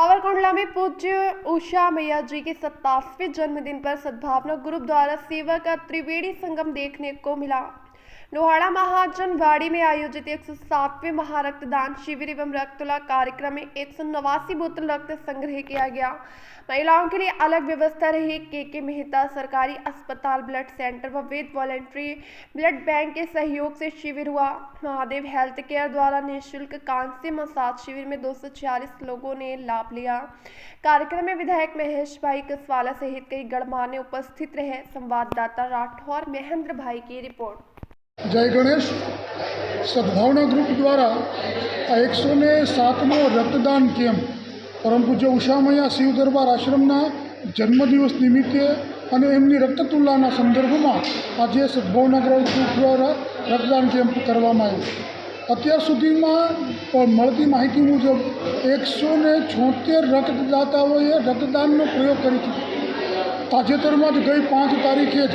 सावरकुंडला में पूज्य उषा मैया जी के 87वें जन्मदिन पर सद्भावना ग्रुप द्वारा सेवा का त्रिवेणी संगम देखने को मिला। लोहाड़ा महाजनवाड़ी में आयोजित 107वें महारक्तदान शिविर एवं रक्ततुला कार्यक्रम में 189 बोतल रक्त संग्रह किया गया। महिलाओं के लिए अलग व्यवस्था रही। के मेहता सरकारी अस्पताल ब्लड सेंटर व वेद वॉलेंट्री ब्लड बैंक के सहयोग से शिविर हुआ। महादेव हेल्थ केयर द्वारा निःशुल्क कांस्य मसाज शिविर में 246 लोगों ने लाभ लिया। कार्यक्रम में विधायक महेश भाई कसवाला सहित कई गणमान्य उपस्थित रहे। संवाददाता राठौर महेंद्र भाई की रिपोर्ट। जय गणेश। सद्भावना ग्रुप द्वारा 107मो रक्तदान केम्प परम पूज्य उषा मैया शिव दरबार आश्रमना जन्मदिवस निमित्ते અને એમની રક્તતુલાના સંદર્ભમાં આજે સદ્ભાવના ગ્રુપ દ્વારા રક્તદાન કેમ્પ કરવામાં આવ્યો। અત્યાર સુધીમાં મળતી માહિતી મુજબ 176 રક્તદાતાઓએ રક્તદાનનો પ્રયોગ કરી ચૂક્યા। તાજેતરમાં જ ગઈ 5 તારીખે જ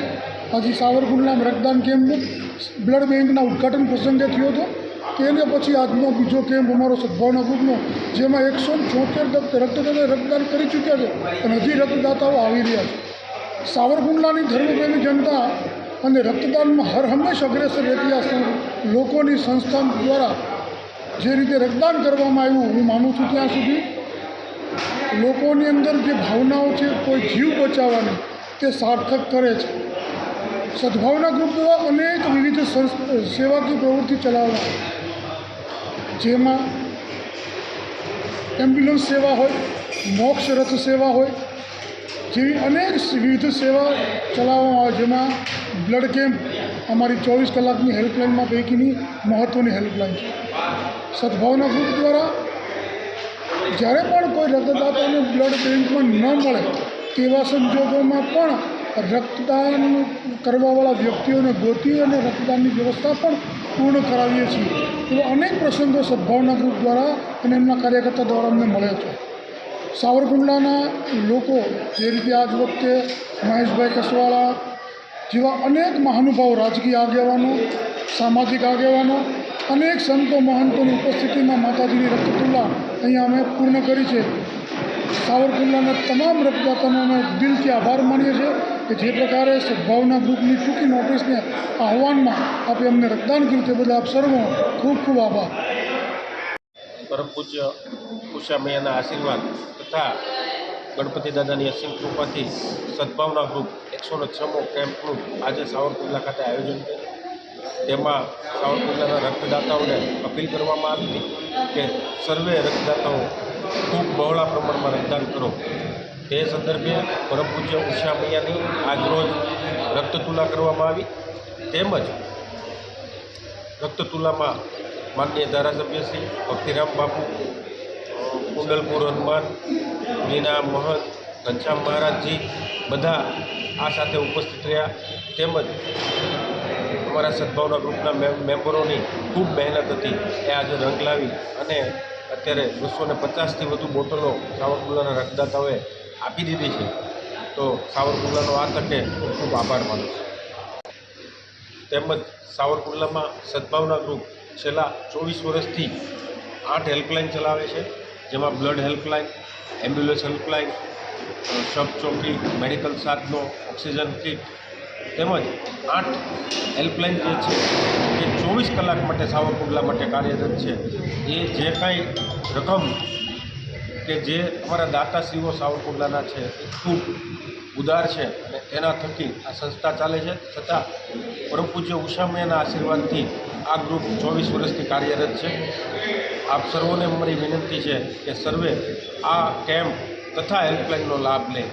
હજી સાવરકુંડલામાં રક્તદાન કેમ્પ બ્લડ બેંકના ઉદ્ઘાટન પ્રસંગે થયો હતો। તેને પછી આજનો બીજો કેમ્પ અમારો સદ્ભાવના ગ્રુપનો, જેમાં 176 રક્તદાતાએ રક્તદાન કરી ચૂક્યા છે અને હજી રક્તદાતાઓ આવી રહ્યા છે। સાવરકુંડલાની ધર્મપ્રેમી જનતા અને રક્તદાનમાં હર હંમેશ અગ્રેસર રહેતી લોકોની સંસ્થા દ્વારા જે રીતે રક્તદાન કરવામાં આવ્યું, હું માનું છું ત્યાં સુધી લોકોની અંદર જે ભાવનાઓ છે કોઈ જીવ બચાવવાની તે સાર્થક કરે છે। સદ્ભાવના ગ્રુપ દ્વારા અનેક વિવિધ સેવાકીય પ્રવૃત્તિ ચલાવવામાં, જેમાં એમ્બ્યુલન્સ સેવા હોય, મોક્ષ રથ સેવા હોય, જેવી અનેક વિવિધ સેવા ચલાવવામાં આવે, જેમાં બ્લડ કેમ્પ અમારી 24 કલાકની હેલ્પલાઇનમાં પૈકીની મહત્ત્વની હેલ્પલાઇન છે। સદ્ભાવના ગ્રુપ દ્વારા જ્યારે પણ કોઈ રક્તદાતાને બ્લડ બેંકમાં ન મળે તેવા સંજોગોમાં પણ રક્તદાન કરવાવાળા વ્યક્તિઓને ગોતી અને રક્તદાનની વ્યવસ્થા પણ પૂર્ણ કરાવીએ છીએ। એવા અનેક પ્રસંગો સદ્ભાવના ગ્રુપ દ્વારા અને એમના કાર્યકર્તા દ્વારા અમને મળે છે। સાવરકુંડલાના લોકો જે રીતે આજ વખતે મહેશભાઈ કસવાળા જેવા અનેક મહાનુભાવો, રાજકીય આગેવાનો, સામાજિક આગેવાનો, અનેક સંતો મહંતોની ઉપસ્થિતિમાં માતાજીની રક્તતુલા અહીંયા અમે પૂર્ણ કરી છે। સાવરકુંડલાના તમામ રક્તદાતાનો અમે દિલથી આભાર માનીએ છીએ કે જે પ્રકારે સદ્ભાવના ગ્રુપની ટૂંકી નોટિસને આહવાનમાં આપે અમને રક્તદાન કર્યું તે બદલ આપ સર્વનો ખૂબ ખૂબ આભાર। પરમ પૂજ્ય ઉષા મૈયાના આશીર્વાદ તથા ગણપતિ દાદાની અસીમ કૃપાથી સદ્ભાવના ગ્રુપ 106મો કેમ્પનું આજે સાવરકુંડલા ખાતે આયોજન કર્યું। તેમાં સાવરકુંડલાના રક્તદાતાઓને અપીલ કરવામાં આવી હતી કે સર્વે રક્તદાતાઓ ખૂબ બહોળા પ્રમાણમાં રક્તદાન કરો। તે સંદર્ભે પરમ પૂજ્ય ઉષા મૈયાની આજરોજ રક્તતુલા કરવામાં આવી। તેમજ રક્તતુલામાં માનનીય ધારાસભ્ય શ્રી ભક્તિરામ બાપુ, કુંડલપુર હનુમાન, મીના મહંત, ઘનશ્યામ મહારાજજી બધા આ સાથે ઉપસ્થિત રહ્યા। તેમજ અમારા સદ્ભાવના ગ્રુપના મેમ્બરોની ખૂબ મહેનત હતી એ આજે રંગ લાવી અને અત્યારે 250થી વધુ બોટલો સાવરકુંડલાના રક્તદાતાઓએ આપી દીધી છે। તો સાવરકુંડલાનો આ તકે ખૂબ ખૂબ આભાર માનું છું। તેમજ સાવરકુંડલામાં સદ્ભાવના ગ્રુપ છેલ્લા 24 વર્ષથી 8 હેલ્પલાઇન ચલાવે છે, જેમાં બ્લડ હેલ્પલાઇન, એમ્બ્યુલન્સ હેલ્પલાઇન, સબ ચોકી, મેડિકલ સાધનો, ઓક્સિજન કિટ તેમજ 8 હેલ્પલાઇન જે છે એ 24 કલાક માટે સાવરકુંડલા માટે કાર્યરત છે। એ જે કાંઈ રકમ કે જે અમારા દાતાશ્રીઓ સાવરકુંડલાના છે એ ખૂબ ઉદાર છે અને તેના થકી આ સંસ્થા ચાલે છે। છતાં પરમ પૂજ્ય ઉષા મૈયાના આશીર્વાદથી આ ગ્રુપ 24 વર્ષથી કાર્યરત છે। આપ સર્વોને મારી વિનંતી છે કે સર્વે આ કેમ્પ તથા હેલ્પલાઇનનો લાભ લે।